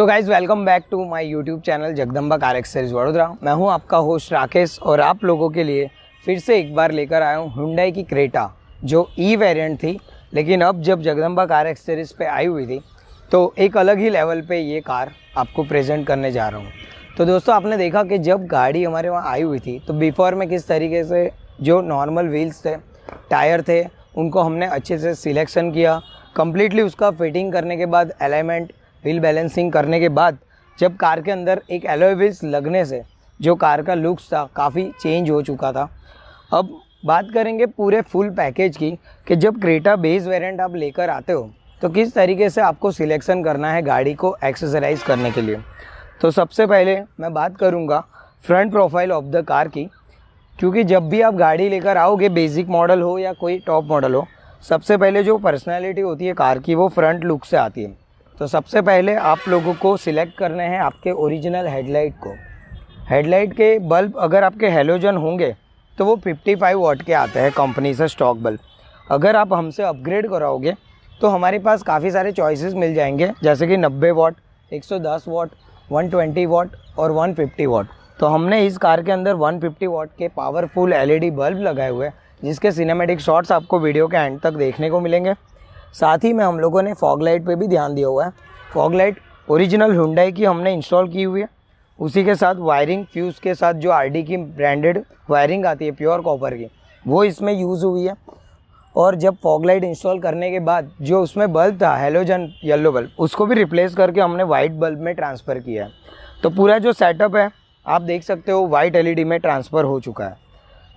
So guys welcome back to my YouTube channel Jagdamba car accessories Vadodara. मैं हूं आपका host Rakesh और आप लोगों के लिए फिर से एक बार लेकर आया हूं Hyundai की क्रेटा जो ई वेरिएंट थी, लेकिन अब जब जगदम्बा कार एक्सेसरीज पे आई हुई थी तो एक अलग ही लेवल पे ये कार आपको प्रेजेंट करने जा रहा हूँ। तो दोस्तों, आपने देखा कि जब गाड़ी हमारे वहाँ आई हुई थी तो बिफोर में किस तरीके से जो नॉर्मल व्हील्स थे, टायर थे, उनको हमने अच्छे से सिलेक्शन किया। कम्प्लीटली उसका फिटिंग करने के बाद, अलाइनमेंट, व्हील बैलेंसिंग करने के बाद, जब कार के अंदर एक एलॉय व्हील्स लगने से जो कार का लुक्स था काफ़ी चेंज हो चुका था। अब बात करेंगे पूरे फुल पैकेज की कि जब क्रेटा बेस वेरिएंट आप लेकर आते हो तो किस तरीके से आपको सिलेक्शन करना है गाड़ी को एक्सेसराइज करने के लिए। तो सबसे पहले मैं बात करूंगा front profile of the car की, क्योंकि जब भी आप गाड़ी लेकर आओगे, बेसिक मॉडल हो या कोई टॉप मॉडल हो, सबसे पहले जो पर्सनैलिटी होती है कार की वो फ्रंट लुक से आती है। तो सबसे पहले आप लोगों को सिलेक्ट करने हैं आपके ओरिजिनल हेडलाइट को। हेडलाइट के बल्ब अगर आपके हेलोजन होंगे तो वो 55 वाट के आते हैं कंपनी से स्टॉक बल्ब। अगर आप हमसे अपग्रेड कराओगे तो हमारे पास काफ़ी सारे चॉइसेस मिल जाएंगे, जैसे कि 90 वाट, 110 वाट, 120 वाट और 150 वाट। तो हमने इस कार के अंदर 150 वाट के पावरफुल एलईडी बल्ब लगाए हुए हैं, जिसके सिनेमैटिक शॉट्स आपको वीडियो के एंड तक देखने को मिलेंगे। साथ ही में हम लोगों ने फॉग लाइट पे भी ध्यान दिया हुआ है। फॉग लाइट ओरिजिनल Hyundai की हमने इंस्टॉल की हुई है। उसी के साथ वायरिंग फ्यूज़ के साथ जो आरडी की ब्रांडेड वायरिंग आती है प्योर कॉपर की, वो इसमें यूज़ हुई है। और जब फॉग लाइट इंस्टॉल करने के बाद जो उसमें बल्ब था हेलोजन येलो बल्ब, उसको भी रिप्लेस करके हमने वाइट बल्ब में ट्रांसफ़र किया है। तो पूरा जो सेटअप है आप देख सकते हो वाइट एलईडी में ट्रांसफ़र हो चुका है।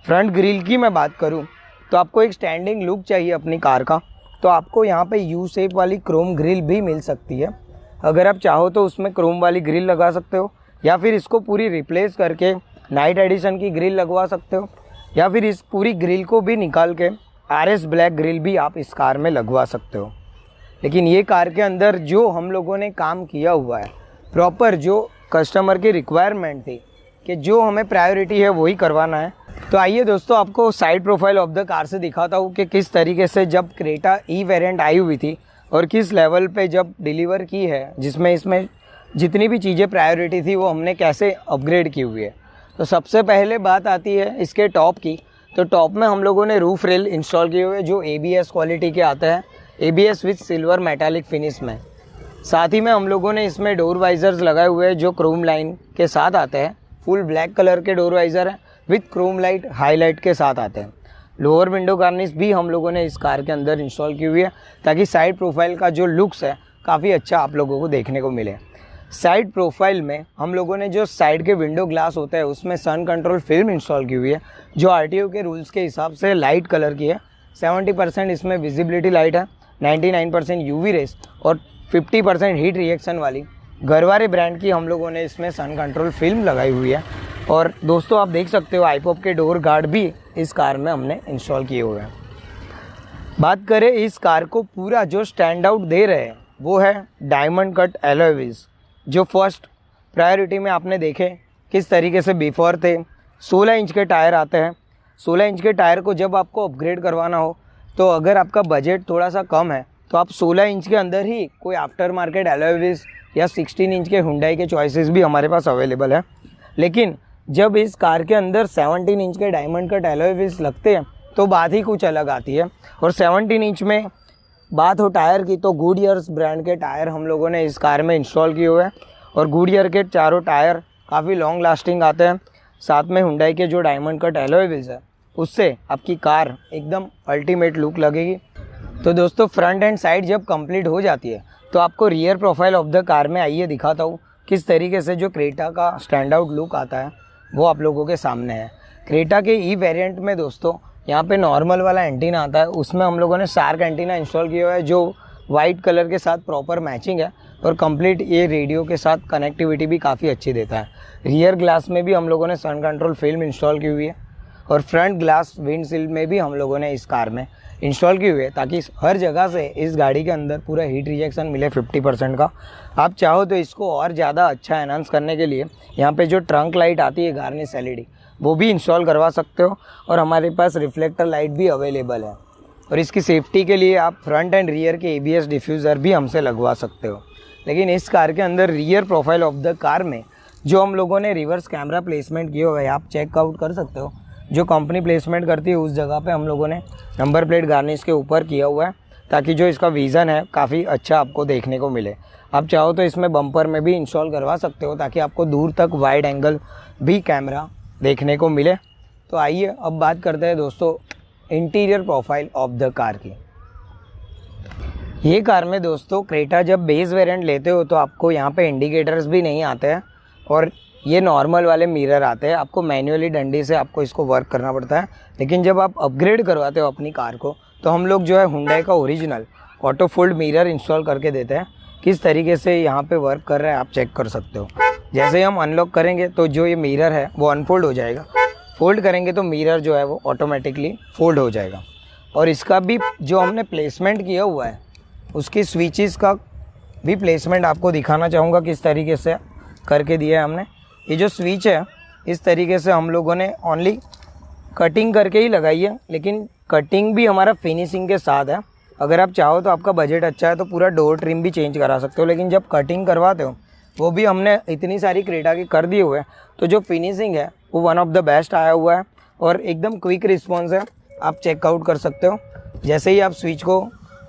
फ्रंट ग्रिल की मैं बात करूं तो आपको एक स्टैंडिंग लुक चाहिए अपनी कार का, तो आपको यहाँ पे यू शेप वाली क्रोम ग्रिल भी मिल सकती है। अगर आप चाहो तो उसमें क्रोम वाली ग्रिल लगा सकते हो, या फिर इसको पूरी रिप्लेस करके नाइट एडिशन की ग्रिल लगवा सकते हो, या फिर इस पूरी ग्रिल को भी निकाल के RS ब्लैक ग्रिल भी आप इस कार में लगवा सकते हो। लेकिन ये कार के अंदर जो हम लोगों ने काम किया हुआ है, प्रॉपर जो कस्टमर की रिक्वायरमेंट थी कि जो हमें प्रायोरिटी है वही करवाना है। तो आइए दोस्तों, आपको side profile of the car से दिखाता हूँ कि किस तरीके से जब क्रेटा ई वेरिएंट आई हुई थी और किस लेवल पे जब डिलीवर की है, जिसमें इसमें जितनी भी चीज़ें प्रायोरिटी थी वो हमने कैसे अपग्रेड की हुई है। तो सबसे पहले बात आती है इसके टॉप की। तो टॉप में हम लोगों ने रूफ रेल इंस्टॉल किए हुए जो ABS क्वालिटी के आते हैं, ABS with silver metallic finish में। साथ ही में हम लोगों ने इसमें डोर वाइजर्स लगाए हुए हैं जो क्रोम लाइन के साथ आते हैं। फुल ब्लैक कलर के डोर वाइजर हैं विथ क्रोम लाइट हाईलाइट के साथ आते हैं। लोअर विंडो गार्निश भी हम लोगों ने इस कार के अंदर इंस्टॉल की हुई है, ताकि साइड प्रोफाइल का जो लुक्स है काफ़ी अच्छा आप लोगों को देखने को मिले। साइड प्रोफाइल में हम लोगों ने जो साइड के विंडो ग्लास होता है उसमें सन कंट्रोल फिल्म इंस्टॉल की हुई है, जो RTO के रूल्स के हिसाब से लाइट कलर की है। 70% इसमें विजिबिलिटी लाइट है, 99% UV रेस और 50% हीट रिएक्शन वाली गरवारे ब्रांड की हम लोगों ने इसमें सन कंट्रोल फिल्म लगाई हुई है। और दोस्तों, आप देख सकते हो आईपॉप के डोर गार्ड भी इस कार में हमने इंस्टॉल किए हुए हैं। बात करें इस कार को पूरा जो स्टैंड आउट दे रहे हैं वो है डायमंड कट एलॉय व्हील्स, जो फर्स्ट प्रायोरिटी में आपने देखे किस तरीके से बिफोर थे। 16 इंच के टायर आते हैं। 16 इंच के टायर को जब आपको अपग्रेड करवाना हो तो अगर आपका बजट थोड़ा सा कम है तो आप 16 इंच के अंदर ही कोई आफ्टर मार्केट एलॉय व्हील्स या 16 इंच के Hyundai के चॉइसेस भी हमारे पास अवेलेबल है। लेकिन जब इस कार के अंदर 17 इंच के डायमंड कट एलॉय व्हील्स लगते हैं तो बात ही कुछ अलग आती है। और 17 इंच में बात हो टायर की तो गुडियर्स ब्रांड के टायर हम लोगों ने इस कार में इंस्टॉल किए हुए हैं, और गुडियर के चारों टायर काफ़ी लॉन्ग लास्टिंग आते हैं। साथ में Hyundai के जो डायमंड कट एलॉय व्हील्स है उससे आपकी कार एकदम अल्टीमेट लुक लगेगी। तो दोस्तों, फ्रंट एंड साइड जब कंप्लीट हो जाती है तो आपको rear profile of the car में आइए दिखाता हूँ किस तरीके से जो क्रेटा का स्टैंड आउट लुक आता है वो आप लोगों के सामने है। क्रेटा के ई वेरिएंट में दोस्तों यहाँ पे नॉर्मल वाला एंटीना आता है, उसमें हम लोगों ने शार्क एंटीना इंस्टॉल किया हुआ है जो वाइट कलर के साथ प्रॉपर मैचिंग है, और कंप्लीट ये रेडियो के साथ कनेक्टिविटी भी काफ़ी अच्छी देता है। रियर ग्लास में भी हम लोगों ने सन कंट्रोल फिल्म इंस्टॉल की हुई है, और फ्रंट ग्लास विंडशील्ड में भी हम लोगों ने इस कार में इंस्टॉल की हुई है, ताकि हर जगह से इस गाड़ी के अंदर पूरा हीट रिजेक्शन मिले 50% का। आप चाहो तो इसको और ज़्यादा अच्छा एनहांस करने के लिए यहाँ पे जो ट्रंक लाइट आती है गार्निश LED, वो भी इंस्टॉल करवा सकते हो, और हमारे पास रिफ्लेक्टर लाइट भी अवेलेबल है। और इसकी सेफ्टी के लिए आप फ्रंट एंड रियर के ABS डिफ्यूज़र भी हमसे लगवा सकते हो। लेकिन इस कार के अंदर rear profile of the car में जो हम लोगों ने रिवर्स कैमरा प्लेसमेंट किए हुए हैं, आप चेकआउट कर सकते हो। जो कंपनी प्लेसमेंट करती है उस जगह पे हम लोगों ने नंबर प्लेट गार्निश के ऊपर किया हुआ है, ताकि जो इसका विज़न है काफ़ी अच्छा आपको देखने को मिले। आप चाहो तो इसमें बम्पर में भी इंस्टॉल करवा सकते हो, ताकि आपको दूर तक वाइड एंगल भी कैमरा देखने को मिले। तो आइए अब बात करते हैं दोस्तों interior profile of the car की। ये कार में दोस्तों क्रेटा जब बेस वेरिएंट लेते हो तो आपको यहाँ पे इंडिकेटर्स भी नहीं आते हैं और ये नॉर्मल वाले मिरर आते हैं। आपको मैन्युअली डंडी से आपको इसको वर्क करना पड़ता है। लेकिन जब आप अपग्रेड करवाते हो अपनी कार को तो हम लोग जो है हुंडई का original auto fold mirror install करके देते हैं। किस तरीके से यहाँ पे वर्क कर रहा है आप चेक कर सकते हो। जैसे ही हम अनलॉक करेंगे तो जो ये मिरर है वो अनफोल्ड हो जाएगा, फोल्ड करेंगे तो मिरर जो है वो ऑटोमेटिकली फोल्ड हो जाएगा। और इसका भी जो हमने प्लेसमेंट किया हुआ है उसकी स्विचेस का भी प्लेसमेंट आपको दिखाना चाहूँगा किस तरीके से करके दिया है हमने। ये जो स्विच है इस तरीके से हम लोगों ने ओनली कटिंग करके ही लगाई है, लेकिन कटिंग भी हमारा फिनिशिंग के साथ है। अगर आप चाहो तो आपका बजट अच्छा है तो पूरा डोर ट्रिम भी चेंज करा सकते हो, लेकिन जब कटिंग करवाते हो वो भी हमने इतनी सारी क्रेटा की कर दिए हुए हैं, तो जो फिनिशिंग है वो वन ऑफ द बेस्ट आया हुआ है और एकदम क्विक रिस्पॉन्स है। आप चेकआउट कर सकते हो। जैसे ही आप स्विच को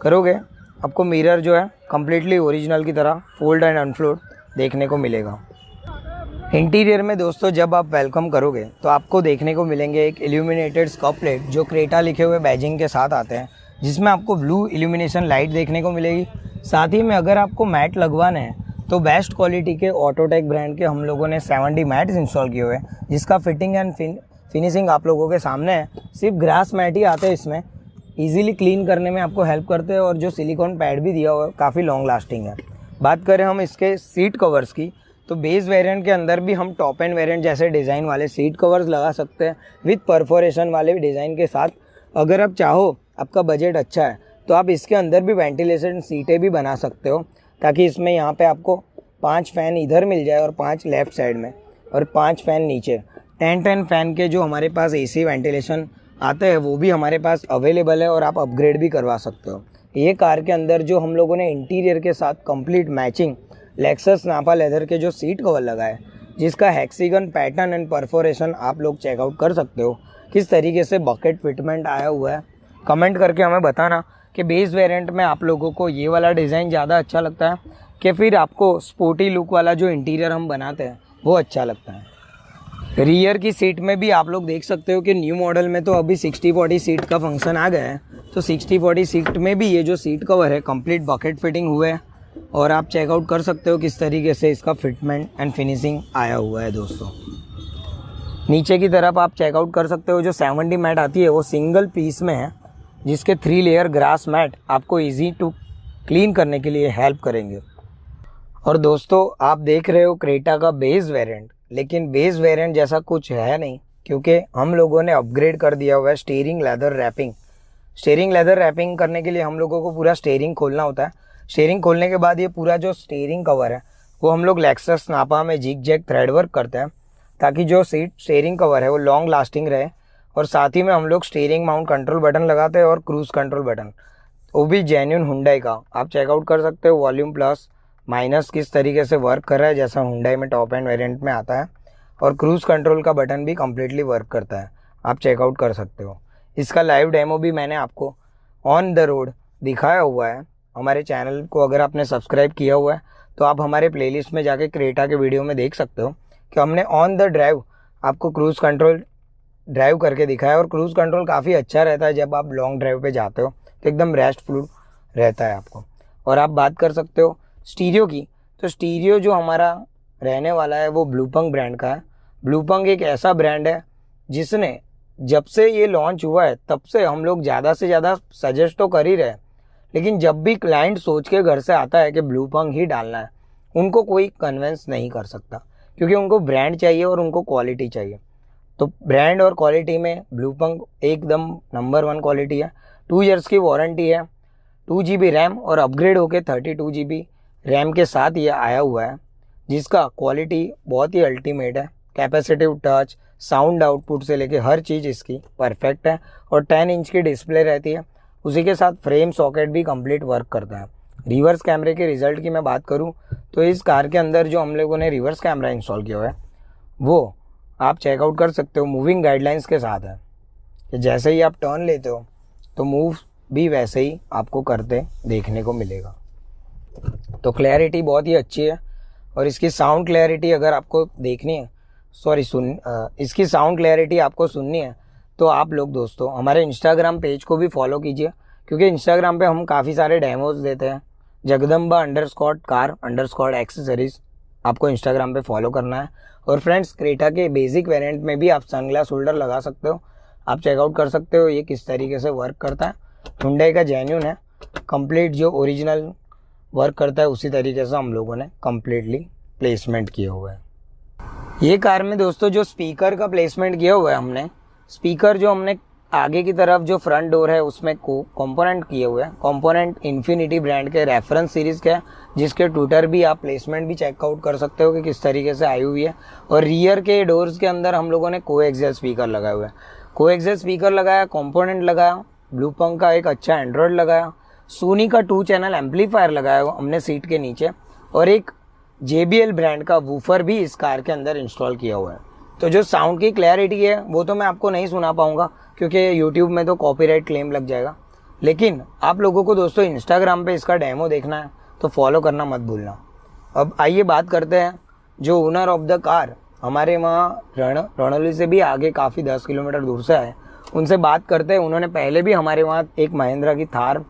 करोगे आपको मिरर जो है कम्प्लीटली ओरिजिनल की तरह फोल्ड एंड अनफोल्ड देखने को मिलेगा। इंटीरियर में दोस्तों जब आप वेलकम करोगे तो आपको देखने को मिलेंगे एक इल्यूमिनेटेड स्कॉप प्लेट जो क्रेटा लिखे हुए बैजिंग के साथ आते हैं, जिसमें आपको ब्लू इल्यूमिनेशन लाइट देखने को मिलेगी। साथ ही में अगर आपको मैट लगवाने हैं तो बेस्ट क्वालिटी के ऑटोटेक ब्रांड के हम लोगों ने 70 मैट्स इंस्टॉल किए हुए हैं, जिसका फिटिंग एंड फिनिशिंग आप लोगों के सामने है। सिर्फ ग्रास मैट ही आते हैं इसमें, इजीली क्लीन करने में आपको हेल्प करते हैं और जो सिलिकॉन पैड भी दिया हुआ है काफ़ी लॉन्ग लास्टिंग है। बात करें हम इसके सीट कवर्स की तो बेस वेरिएंट के अंदर भी हम टॉप एंड वेरिएंट जैसे डिज़ाइन वाले सीट कवर्स लगा सकते हैं विथ परफोरेशन वाले डिज़ाइन के साथ। अगर आप चाहो, आपका बजट अच्छा है, तो आप इसके अंदर भी वेंटिलेशन सीटें भी बना सकते हो, ताकि इसमें यहाँ पे आपको 5 फ़ैन इधर मिल जाए और 5 लेफ़्ट साइड में और 5 फ़ैन नीचे। 10 फ़ैन के जो हमारे पास एसी वेंटिलेशन आते हैं वो भी हमारे पास अवेलेबल है और आप अपग्रेड भी करवा सकते हो। ये कार के अंदर जो हम लोगों ने इंटीरियर के साथ कंप्लीट मैचिंग लेक्सस नापा लेदर के जो सीट कवर लगाए, जिसका हेक्सीगन पैटर्न एंड परफोरेशन आप लोग चेकआउट कर सकते हो। किस तरीके से बकेट फिटमेंट आया हुआ है कमेंट करके हमें बताना कि बेस वेरिएंट में आप लोगों को ये वाला डिज़ाइन ज़्यादा अच्छा लगता है कि फिर आपको स्पोर्टी लुक वाला जो इंटीरियर हम बनाते हैं वो अच्छा लगता है। रियर की सीट में भी आप लोग देख सकते हो कि न्यू मॉडल में तो अभी 60-40 सीट का फंक्शन आ गया है, तो 60-40 सीट में भी ये जो सीट कवर है कंप्लीट बकेट फिटिंग हुए हैं और आप चेकआउट कर सकते हो किस तरीके से इसका फिटमेंट एंड फिनिशिंग आया हुआ है। दोस्तों नीचे की तरफ आप चेकआउट कर सकते हो जो 70 मैट आती है वो सिंगल पीस में है, जिसके 3 लेयर ग्रास मैट आपको इजी टू क्लीन करने के लिए हेल्प करेंगे। और दोस्तों आप देख रहे हो क्रेटा का बेस वेरिएंट, लेकिन बेस वेरिएंट जैसा कुछ है नहीं, क्योंकि हम लोगों ने अपग्रेड कर दिया हुआ है steering leather wrapping. Steering leather wrapping करने के लिए हम लोगों को पूरा स्टीयरिंग खोलना होता है। स्टीयरिंग खोलने के बाद ये पूरा जो स्टीयरिंग कवर है वो हम लोग लेक्सस नापा में जिग जैग थ्रेड वर्क करते हैं, ताकि जो स्टीयरिंग कवर है वो लॉन्ग लास्टिंग रहे। और साथ ही में हम लोग स्टीयरिंग माउंट कंट्रोल बटन लगाते हैं और क्रूज़ कंट्रोल बटन, वो भी जेन्युइन हुंडई का। आप चेकआउट कर सकते हो वॉल्यूम प्लस माइनस किस तरीके से वर्क कर रहा है, जैसा हुंडई में टॉप एंड वेरिएंट में आता है। और क्रूज़ कंट्रोल का बटन भी कम्प्लीटली वर्क करता है, आप चेकआउट कर सकते हो। इसका लाइव डेमो भी मैंने आपको ऑन द रोड दिखाया हुआ है। हमारे चैनल को अगर आपने सब्सक्राइब किया हुआ है तो आप हमारे प्लेलिस्ट में जाके क्रेटा के वीडियो में देख सकते हो कि हमने ऑन द ड्राइव आपको क्रूज़ कंट्रोल ड्राइव करके दिखाया। और क्रूज़ कंट्रोल काफ़ी अच्छा रहता है, जब आप लॉन्ग ड्राइव पे जाते हो तो एकदम रेस्टफुल रहता है आपको। और आप बात कर सकते हो स्टीरियो की, तो स्टीरियो जो हमारा रहने वाला है वो ब्लूपंग ब्रांड का है। ब्लूपंग एक ऐसा ब्रांड है जिसने जब से ये लॉन्च हुआ है तब से हम लोग ज़्यादा से ज़्यादा सजेस्ट तो कर ही रहे हैं, लेकिन जब भी क्लाइंट सोच के घर से आता है कि ब्लूपंग ही डालना है, उनको कोई कन्विंस नहीं कर सकता, क्योंकि उनको ब्रांड चाहिए और उनको क्वालिटी चाहिए। तो ब्रांड और क्वालिटी में ब्लूपंग एकदम नंबर 1 क्वालिटी है। 2 ईयर्स की वारंटी है, 2 GB रैम और अपग्रेड होके 32 GB रैम के साथ ये आया हुआ है, जिसका क्वालिटी बहुत ही अल्टीमेट है। कैपेसिटिव टच, साउंड आउटपुट से लेके हर चीज़ इसकी परफेक्ट है। और 10 इंच की डिस्प्ले रहती है, उसी के साथ फ्रेम सॉकेट भी कंप्लीट वर्क करता है। रिवर्स कैमरे के रिज़ल्ट की मैं बात करूँ तो इस कार के अंदर जो हम लोगों ने रिवर्स कैमरा इंस्टॉल किया हुआ है वो आप चेकआउट कर सकते हो, मूविंग गाइडलाइंस के साथ है कि जैसे ही आप टर्न लेते हो तो मूव भी वैसे ही आपको करते देखने को मिलेगा। तो क्लैरिटी बहुत ही अच्छी है और इसकी साउंड क्लैरिटी अगर आपको देखनी है, इसकी साउंड क्लैरिटी आपको सुननी है तो आप लोग दोस्तों हमारे इंस्टाग्राम पेज को भी फॉलो कीजिए, क्योंकि इंस्टाग्राम पे हम काफ़ी सारे डेमोज देते हैं। जगदम्बा_car_एक्सेसरीज आपको इंस्टाग्राम पे फॉलो करना है। और फ्रेंड्स, क्रेटा के बेसिक वेरिएंट में भी आप सनग्लास होल्डर लगा सकते हो, आप चेकआउट कर सकते हो ये किस तरीके से वर्क करता है। हुंडई का जेन्युइन है, कंप्लीट जो ओरिजिनल वर्क करता है उसी तरीके से हम लोगों ने कम्प्लीटली प्लेसमेंट किया हुआ है। ये कार में दोस्तों जो स्पीकर का प्लेसमेंट किया हुआ है हमने, स्पीकर जो हमने आगे की तरफ जो फ्रंट डोर है उसमें कंपोनेंट किए हुए हैं। कंपोनेंट इन्फिनिटी ब्रांड के रेफरेंस सीरीज़ के हैं, जिसके ट्विटर भी आप प्लेसमेंट भी चेकआउट कर सकते हो कि किस तरीके से आई हुई है। और रियर के डोर्स के अंदर हम लोगों ने कोएक्सियल स्पीकर लगाए हुए हैं, कोएक्सियल स्पीकर लगाया, कंपोनेंट लगाया, ब्लू पंक का एक अच्छा एंड्रॉयड लगाया, सोनी का 2 चैनल एम्पलीफायर लगाया हुआ हमने सीट के नीचे, और एक JBL ब्रांड का वूफर भी इस कार के अंदर इंस्टॉल किया हुआ है। तो जो साउंड की क्लैरिटी है वो तो मैं आपको नहीं सुना पाऊंगा क्योंकि यूट्यूब में तो कॉपीराइट क्लेम लग जाएगा, लेकिन आप लोगों को दोस्तों इंस्टाग्राम पे इसका डेमो देखना है तो फॉलो करना मत भूलना। अब आइए बात करते हैं जो ओनर ऑफ द कार हमारे वहाँ रणौली से भी आगे काफ़ी 10 किलोमीटर दूर से आए, उनसे बात करते हैं। उन्होंने पहले भी हमारे वहाँ एक महिंद्रा की थार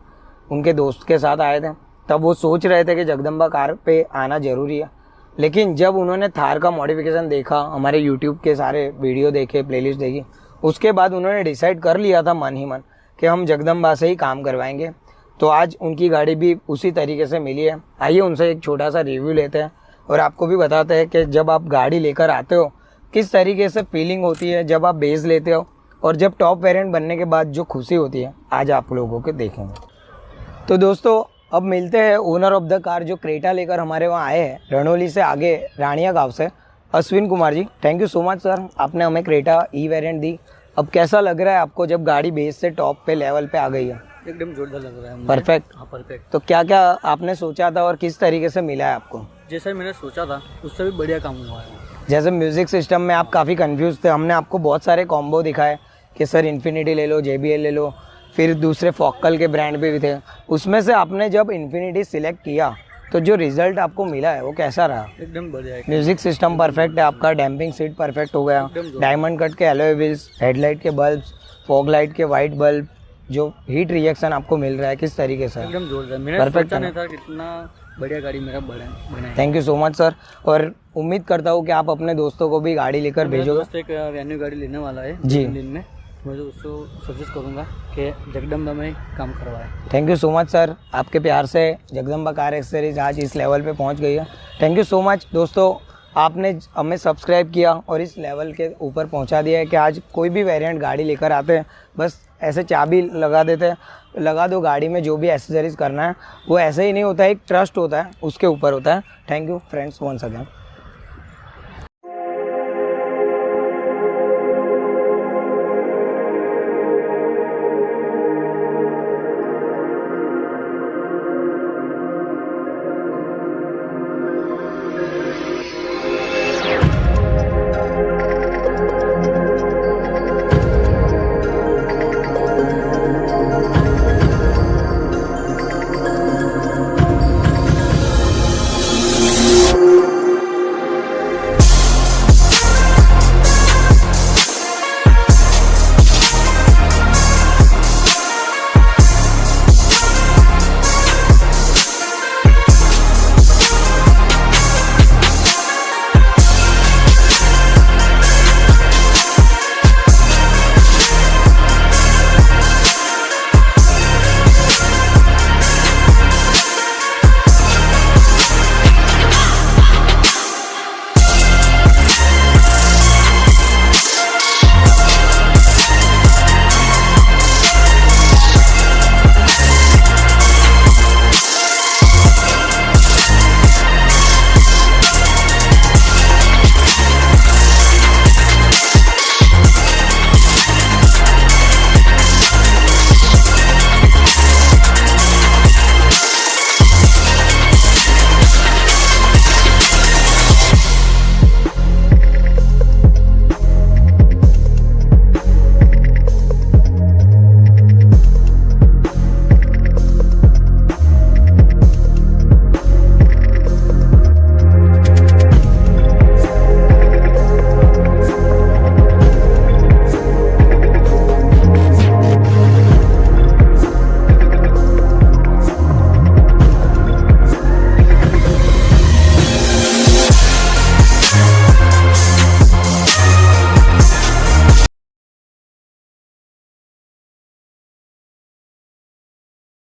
उनके दोस्त के साथ आए थे, तब वो सोच रहे थे कि जगदम्बा कार पे आना ज़रूरी है, लेकिन जब उन्होंने थार का मॉडिफिकेशन देखा, हमारे यूट्यूब के सारे वीडियो देखे, प्लेलिस्ट देखी, उसके बाद उन्होंने डिसाइड कर लिया था मन ही मन कि हम जगदम्बा से ही काम करवाएंगे। तो आज उनकी गाड़ी भी उसी तरीके से मिली है। आइए उनसे एक छोटा सा रिव्यू लेते हैं और आपको भी बताते हैं कि जब आप गाड़ी लेकर आते हो किस तरीके से फीलिंग होती है जब आप बेस लेते हो, और जब टॉप वेरिएंट बनने के बाद जो खुशी होती है आज आप लोगों के देखेंगे। तो दोस्तों अब मिलते हैं ओनर ऑफ द कार जो क्रेटा लेकर हमारे वहाँ आए हैं रणौली से आगे रानिया गांव से, Ashwin Kumar ji. Thank you so much sir, आपने हमें क्रेटा ई वेरिएंट दी। अब कैसा लग रहा है आपको जब गाड़ी बेस से टॉप पे लेवल पे आ गई है? एकदम जोरदार लग रहा है। परफेक्ट। हाँ, परफेक्ट। तो क्या क्या आपने सोचा था और किस तरीके से मिला है आपको? जैसा मैंने सोचा था उससे भी बढ़िया काम हुआ है। जैसे म्यूज़िक सिस्टम में आप काफ़ी कंफ्यूज थे, हमने आपको बहुत सारे कॉम्बो दिखाए कि सर इन्फिनिटी ले लो, JBL ले लो, फिर दूसरे फोक्कल के ब्रांड भी थे। उसमें से आपने जब इन्फिनिटी सिलेक्ट किया तो जो रिजल्ट आपको मिला है वो कैसा रहा? एकदम बढ़िया है। म्यूजिक सिस्टम परफेक्ट है आपका, डैम्पिंग सीट परफेक्ट हो गया, डायमंड कट के एलॉय व्हील्स, हेडलाइट के बल्ब्स, फॉग लाइट के वाइट बल्ब, जो हीट रिएक्शन आपको मिल रहा है किस तरीके से? एकदम जोरदार। मैंने परफेक्ट सोचा नहीं था कितना बढ़िया गाड़ी मेरा बना। Thank you so much sir, और उम्मीद करता हूँ कि आप अपने दोस्तों को भी गाड़ी लेकर भेजोगे। दोस्त एक वेन्यू गाड़ी लेने वाला है जी, दिन में, मैं तो उसको सजेस्ट करूँगा कि जगदम्बा में काम करवाए। Thank you so much sir, आपके प्यार से जगदम्बा कार एक्सेसरीज आज इस लेवल पे पहुंच गई है। थैंक यू सो मच दोस्तों, आपने हमें सब्सक्राइब किया और इस लेवल के ऊपर पहुंचा दिया है कि आज कोई भी वेरिएंट गाड़ी लेकर आते हैं बस ऐसे चाबी लगा देते हैं, लगा दो गाड़ी में, जो भी एक्सेसरीज करना है वो ऐसे ही नहीं होता है, एक ट्रस्ट होता है उसके ऊपर होता है। Thank you friends once again.